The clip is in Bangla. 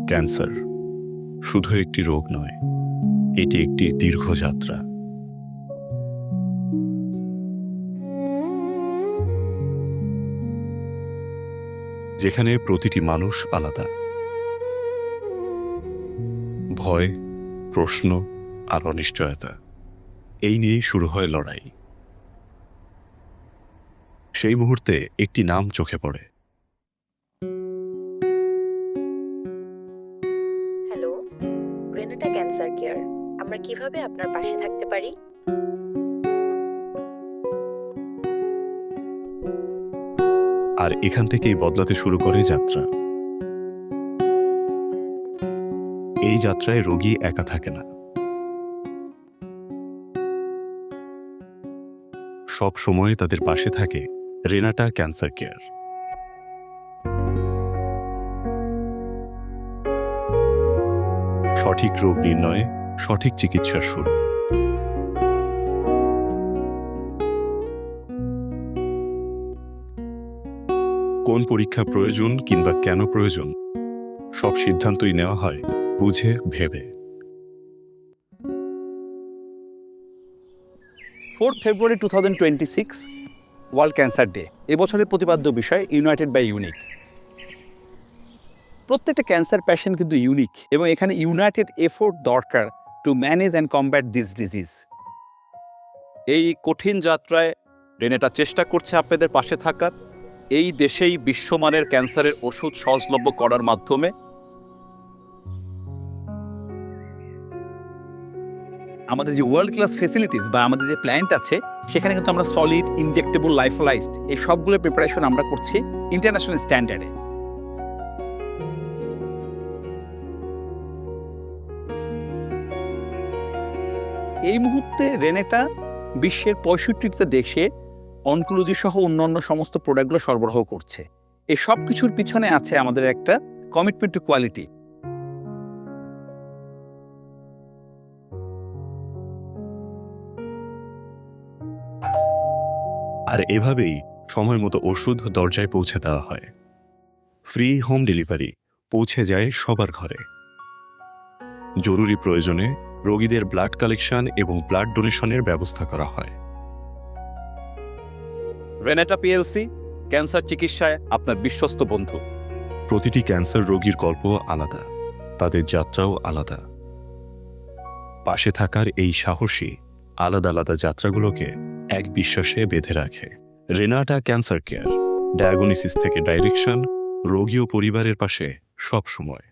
ক্যান্সার শুধু একটি রোগ নয়, এটি একটি দীর্ঘ যাত্রা। যেখানে প্রতিটি মানুষ আলাদা, ভয়, প্রশ্ন আর অনিশ্চয়তা, এই নিয়েই শুরু হয় লড়াই। সেই মুহূর্তে একটি নাম চোখে পড়ে। Hello, Renata cancer care. আমরা কিভাবে আপনার পাশে থাকতে পারি? আর এখান থেকেই বদলাতে শুরু করে যাত্রা। এই যাত্রায় রোগী একা থাকে না, সব সময় তাদের পাশে থাকে রেনাটা ক্যান্সার কেয়ার। সঠিক রোগ নির্ণয়ে সঠিক চিকিৎসার শুরু। কোন পরীক্ষা প্রয়োজন কিংবা কেন প্রয়োজন, সব সিদ্ধান্তই নেওয়া হয় বুঝে ভেবে। 4th February 2026 world cancer day. এবছরের প্রতিপাদ্য বিষয় ইউনাইটেড বাই ইউনিক। প্রত্যেকটা ক্যান্সার পেশেন্ট কিন্তু ইউনিক এবং এখানে ইউনাইটেড এফোর্ট দরকার to manage and combat this disease. এই কঠিন যাত্রায় রেনেটা চেষ্টা করছে আপনাদের পাশে থাকার, এই দেশেই বিশ্বমানের ক্যান্সারের ওষুধ সহজলভ্য করার মাধ্যমে। আমাদের যে ওয়ার্ল্ড ক্লাস ফেসিলিটিস বা আমাদের যে প্ল্যান্ট আছে, সেখানে কিন্তু আমরা সলিড, ইনজেক্টেবল, লাইফোলাইজড এই সবগুলো প্রিপারেশন আমরা করছি ইন্টারন্যাশনাল স্ট্যান্ডার্ডে। এই মুহূর্তে রেনেটা বিশ্বের 65টা দেশে অনকোলজি সহ অন্যান্য সমস্ত প্রোডাক্টগুলো সরবরাহ করছে। এই সব কিছুর পিছনে আছে আমাদের একটা কমিটমেন্ট টু কোয়ালিটি। আর এভাবেই সময় মতো ওষুধ দরজায় পৌঁছে দেওয়া হয়। ফ্রি হোম ডেলিভারি পৌঁছে যায় সবার ঘরে। জরুরি প্রয়োজনে রোগীদের ব্লাড কালেকশন এবং ব্লাড ডোনেশনের ব্যবস্থা করা হয়। রেনেটা পিএলসি, ক্যান্সার চিকিৎসায় আপনার বিশ্বস্ত বন্ধু। প্রতিটি ক্যান্সার রোগীর গল্প আলাদা, তাদের যাত্রাও আলাদা। পাশে থাকার এই সাহসী আলাদা আলাদা যাত্রাগুলোকে এক বিশ্বাসে বেঁধে রাখে। রেনাটা ক্যান্সার কেয়ার, ডায়াগনোসিস থেকে ডাইরেকশন, রোগী ও পরিবারের পাশে সব সময়।